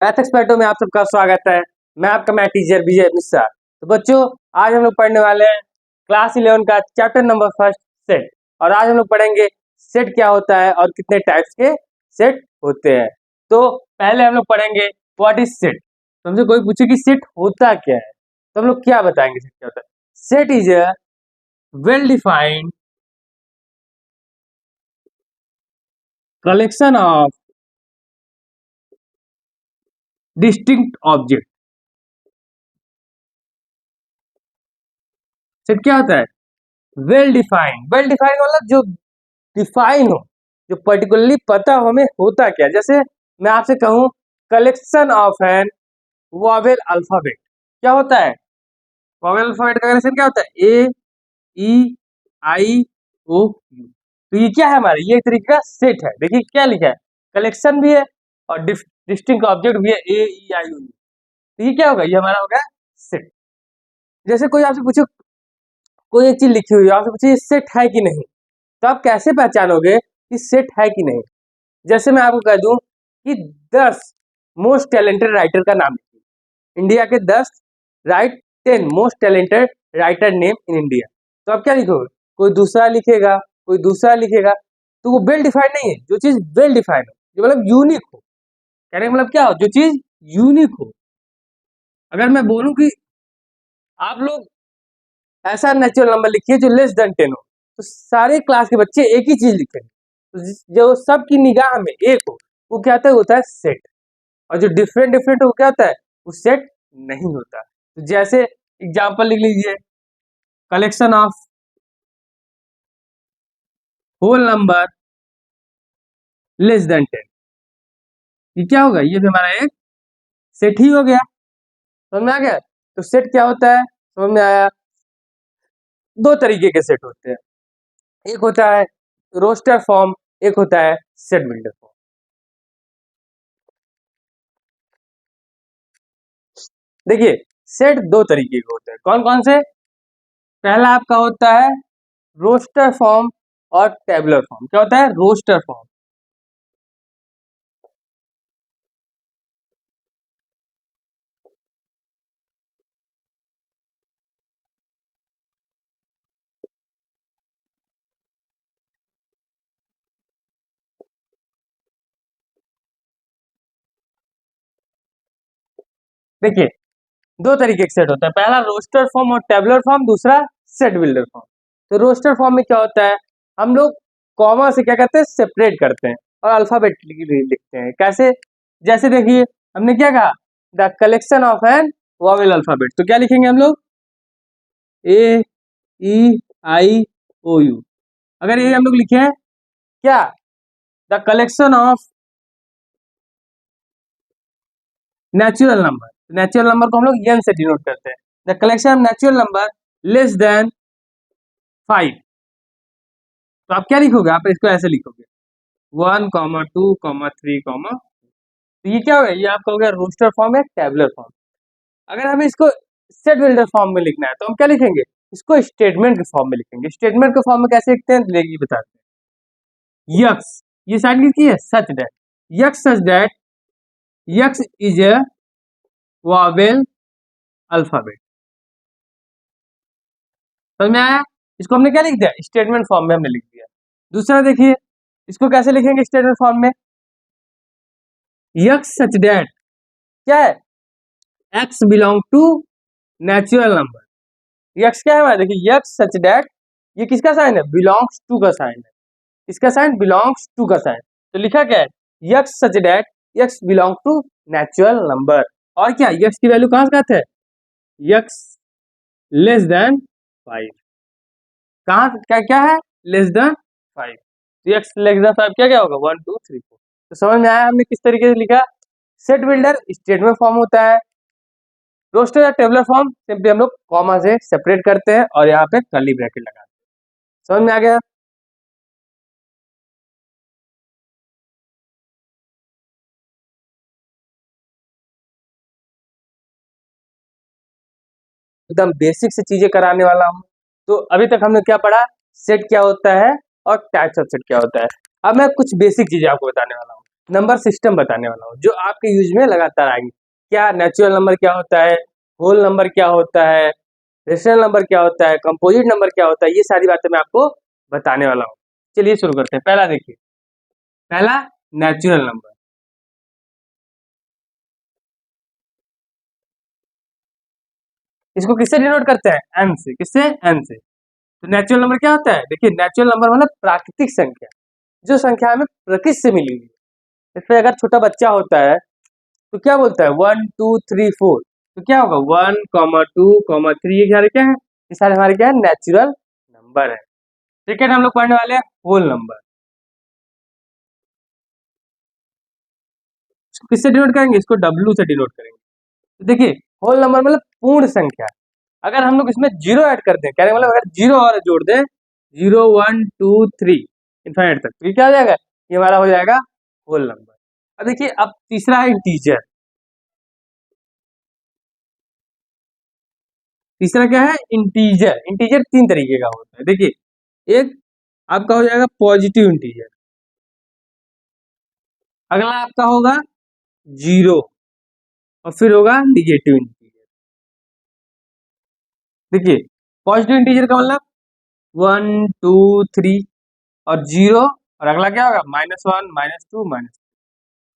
Math एक्सपर्टो में आप सबका स्वागत है। मैं आपका मैथ टीचर विजय मिश्रा। तो बच्चों, आज हम लोग पढ़ने वाले हैं क्लास 11 का चैप्टर नंबर फर्स्ट, सेट। और आज हम लोग पढ़ेंगे सेट क्या होता है और कितने टाइप्स के सेट होते हैं। तो पहले हम लोग पढ़ेंगे व्हाट इज सेट। तो हमसे कोई पूछे कि सेट होता क्या है, तो हम लोग क्या बताएंगे सेट क्या होता है। Set is a well defined collection of distinct object. Set क्या होता है? Well defined. वेल डिफाइंड मतलब जो डिफाइन हो, जो पर्टिकुलरली पता हो हमें होता क्या। जैसे मैं आपसे कहूं collection of an vowel alphabet, क्या होता है? वॉवेल अल्फाबेट का कलेक्शन क्या होता है? ए, ई, आई, ओ, यू। तो ये क्या है हमारे, ये एक तरीके का सेट है। देखिए क्या लिखा है, कलेक्शन भी है और डिस्टिंक्ट ऑब्जेक्ट भी है, ए, ई, आई, ओ, यू। तो ये क्या होगा, ये हमारा हो गया सेट। जैसे कोई आपसे पूछे, कोई एक चीज लिखी हुई है, आपसे पूछे ये सेट है कि नहीं, तो आप कैसे पहचानोगे कि सेट है कि नहीं? जैसे मैं आपको कह दूं कि 10 मोस्ट टैलेंटेड राइटर का नाम लिखिए, इंडिया के 10 right 10 most talented writer name in India. तो आप क्या लिखोगे? कोई दूसरा लिखेगा, कोई दूसरा लिखेगा। तो वो वेल डिफाइंड नहीं है। जो चीज वेल डिफाइंड हो, जो मतलब यूनिक हो, कहने का मतलब क्या हो, जो चीज यूनिक हो। अगर मैं बोलूं कि आप लोग ऐसा नेचुरल नंबर लिखिए जो लेस देन 10 हो, तो सारे क्लास के बच्चे एक ही चीज लिखेंगे। तो जो सबकी निगाह में एक हो, वो क्या होता है? होता है सेट। और जो डिफरेंट डिफरेंट हो, क्या होता है? वो सेट नहीं होता। तो जैसे एग्जांपल लिख लीजिए, collection of whole number less than 10, ये क्या होगा? ये भी हमारा एक सेट ही हो गया। समझ में आ गया? तो सेट क्या होता है, समझ में आया? दो तरीके के सेट होते हैं, एक होता है रोस्टर फॉर्म, एक होता है सेट बिल्डर फॉर्म। देखिए, सेट दो तरीके के होते हैं, कौन कौन से? पहला आपका होता है रोस्टर फॉर्म और टेबुलर फॉर्म। क्या होता है? Roster form. देखिए, दो तरीके के सेट होता है, पहला रोस्टर फॉर्म और टेबुलर फॉर्म, दूसरा सेट बिल्डर फॉर्म। तो रोस्टर फॉर्म में क्या होता है, हम लोग कॉमा से क्या करते हैं, सेपरेट करते हैं और अल्फाबेटिकली लिखते हैं। कैसे? जैसे देखिए, हमने क्या कहा, the collection of an vowel alphabet. तो क्या लिखेंगे हम लोग? A, E, I, O, U. अगर ये हम लोग लिखे हैं क्या, the collection of natural number, natural number को हम लोग एन से डिनोट करते हैं। The collection of natural number less than 5। तो आप क्या लिखोगे? आप इसको ऐसे लिखोगे 1, 2, 3, तो ये क्या हो गया? ये आपका हो गया रोस्टर फॉर्म या टेबुलर फॉर्म। अगर हमें इसको सेट बिल्डर फॉर्म में लिखना है, तो हम क्या लिखेंगे? इसको स्टेटमेंट के फॉर्म में लिखेंगे। स्टेटमेंट के फॉर्म में कैसे लिखते हैं, देखिए बताते हैं। यक्स, ये साइड लिखी है सच that, x such that, x is a vowel alphabet. समझ में आया? इसको हमने क्या लिख दिया? स्टेटमेंट फॉर्म में हमने लिख दिया। दूसरा देखिए, इसको कैसे लिखेंगे स्टेटमेंट फॉर्म में? यक्स सच दैट, क्या है? X belong to natural number. X क्या है हमारा? देखिए, यक्स सच दैट, ये किसका साइन है? बिलोंग्स टू का साइन है। इसका साइन बिलोंग्स टू का साइन। तो लिखा क्या है? X such that x belong to natural number. और क्या, यक्स की वैल्यू कहां से आते हैं? X less than 5। कहां क्या क्या है? Less than 5। तो यक्स लेस देन 5 क्या क्या होगा? 1, 2, 3, 4। तो समझ में आया हमने किस तरीके से लिखा? सेट बिल्डर स्टेटमेंट फॉर्म होता है, रोस्टर या टेबुलर फॉर्म सिंपली हम लोग कॉमा से सेपरेट करते हैं और यहाँ पे कर्ली ब्रैकेट लगाते हैं। समझ में आ गया? एकदम बेसिक से चीजें कराने वाला हूँ। तो अभी तक हमने क्या पढ़ा? सेट क्या होता है और टाइप्स ऑफ सेट क्या होता है। अब मैं कुछ बेसिक चीजें आपको बताने वाला हूँ। नंबर सिस्टम बताने वाला हूँ जो आपके यूज में लगातार आएंगे। क्या नेचुरल नंबर क्या होता है, होल नंबर क्या होता है, रेशनल नंबर क्या होता है, कंपोजिट नंबर क्या होता है, ये सारी बातें मैं आपको बताने वाला हूँ। चलिए शुरू करते हैं। पहला देखिए, पहला नेचुरल नंबर। इसको किससे डिनोट करते हैं? एन से। किससे? एन से। तो नेचुरल नंबर क्या होता है? देखिए, नेचुरल नंबर मतलब प्राकृतिक संख्या, जो संख्या हमें प्रकृति से मिली हुई है। इसमें अगर छोटा बच्चा होता है तो क्या बोलता है? 1 2 3 4। तो क्या होगा? 1 2 3, ये सारे क्या है? ये सारे हमारे क्या है? नेचुरल नंबर है। सेकेंड हम लोग पढ़ने वाले हैं होल नंबर। इसको किससे डिनोट करेंगे? इसको डब्ल्यू से डिनोट करेंगे। तो देखिए, होल नंबर मतलब पूर्ण संख्या। अगर हम लोग इसमें जीरो ऐड कर दें, कहने मतलब अगर जीरो और जोड़ दें, 0 1 2 3 इनफाइनाइट तक, तो ये क्या हो जाएगा? ये हमारा हो जाएगा होल नंबर। अब देखिए, अब तीसरा है इंटीजर। तीसरा क्या है? इंटीजर। इंटीजर तीन तरीके का होता है। देखिए, एक आपका हो जाएगा पॉजिटिव इंटीजर, अगला आपका होगा जीरो, और फिर होगा निगेटिव इंटीजर। देखिए, पॉजिटिव इंटीजर का मतलब 1 2 3 और जीरो, और अगला क्या होगा? -1 -2 -2।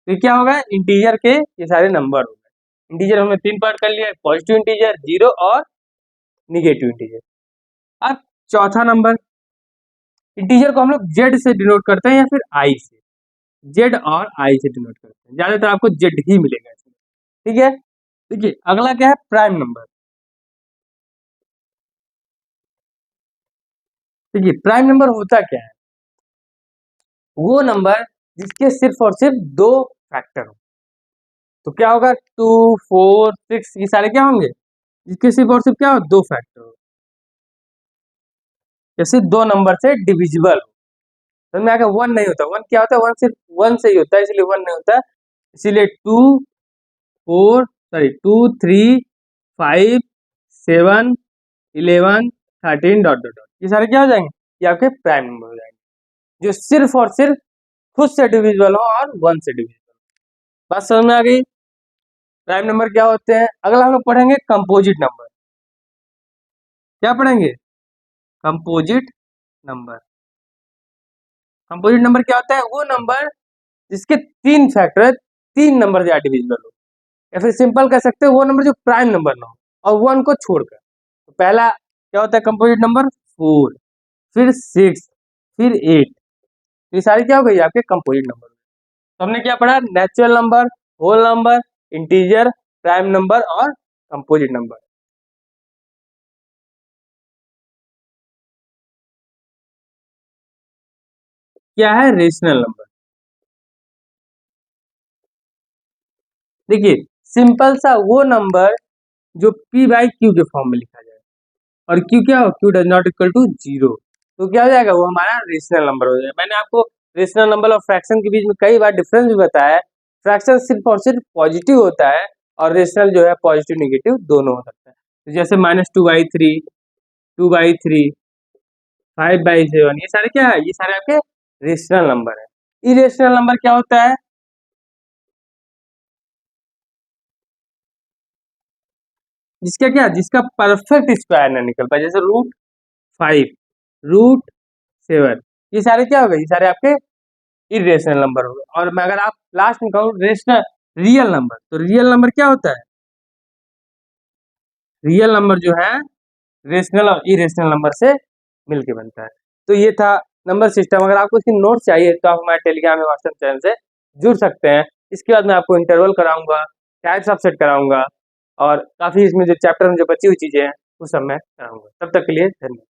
तो क्या होगा? इंटीजर के ये सारे नंबर हो गए। इंटीजर हमने तीन पार्ट कर लिया, पॉजिटिव इंटीजर, जीरो और निगेटिव इंटीजर। अब चौथा नंबर, इंटीजर को हम लोग जेड से डिनोट करते हैं या फिर आई से। जेड और आई से डिनोट करते हैं, ज्यादातर आपको जेड ही मिलेगा इसमें। ठीक है। देखिए, अगला क्या है? Prime number. देखिए, प्राइम नंबर होता क्या है? वो नंबर जिसके सिर्फ और सिर्फ दो फैक्टर हो। तो क्या होगा? 2 4 6, ये सारे क्या होंगे? जिसके सिर्फ और सिर्फ क्या हो? दो फैक्टर हो, जैसे दो नंबर से डिविजिबल हो। समझ में आ गया? वन नहीं होता। वन क्या होता है? वन सिर्फ वन से ही होता है, इसलिए वन नहीं होता है। इसीलिए 2 4 5 7 11 13 डॉट डॉट डॉट, ये सारे क्या हो जाएंगे? ये आपके प्राइम नंबर हो जाएंगे, जो सिर्फ और सिर्फ खुद से डिविजिबल हो और वन से डिविजिबल। बात समझ में आ गई? प्राइम नंबर क्या होते हैं? अगला हम लोग पढ़ेंगे कंपोजिट नंबर। क्या पढ़ेंगे? Composite number. कंपोजिट नंबर क्या होता है? वो नंबर जिसके तीन फैक्टर, तीन नंबर से डिविजिबल हो, या फिर सिंपल कह सकते हैं वो नंबर जो प्राइम नंबर ना हो और वन को छोड़कर। तो पहला क्या होता है कंपोजिट नंबर? 4, फिर 6, फिर 8। ये सारी क्या हो गई? आपके कंपोजिट नंबर। तो हमने क्या पढ़ा? Natural number, whole number, integer, prime number और कंपोजिट नंबर। क्या है रेशनल नंबर? देखिए, सिंपल सा वो नंबर जो p बाई क्यू के फॉर्म में लिखा जाए, और क्यू क्या हो? Q does not equal to zero. तो क्या हो जाएगा? वो हमारा रेशनल नंबर हो जाएगा। मैंने आपको रेशनल नंबर और फ्रैक्शन के बीच में कई बार डिफरेंस भी बताया है। फ्रैक्शन सिर्फ और सिर्फ पॉजिटिव होता है, और रेशनल जो है पॉजिटिव निगेटिव दोनों हो सकता है। तो जैसे -2/3, 2/3, 5/7, ये सारे क्या है? ये सारे आपके रेशनल नंबर है। इरेशनल नंबर क्या होता है? जिसका क्या? जिसका परफेक्ट स्क्वायर ना निकल पाए, जैसे √5, √7, ये सारे क्या हो गए? ये सारे आपके इरेशनल नंबर हो गए। और मैं अगर आप लास्ट में कहूँ रेशनल, रियल नंबर, तो रियल नंबर क्या होता है? रियल नंबर जो है रेशनल और इरेशनल नंबर से मिलके बनता है। तो ये था नंबर सिस्टम। अगर आपको इसकी नोट चाहिए तो आप हमारे टेलीग्राम या व्हाट्सएप चैनल से जुड़ सकते हैं। इसके बाद मैं आपको इंटरवल कराऊंगा, टाइप्स ऑफ सेट कराऊंगा, और काफी इसमें जो चैप्टर में जो बची हुई चीजें हैं वो सब मैं कराऊंगा। तब तक के लिए धन्यवाद।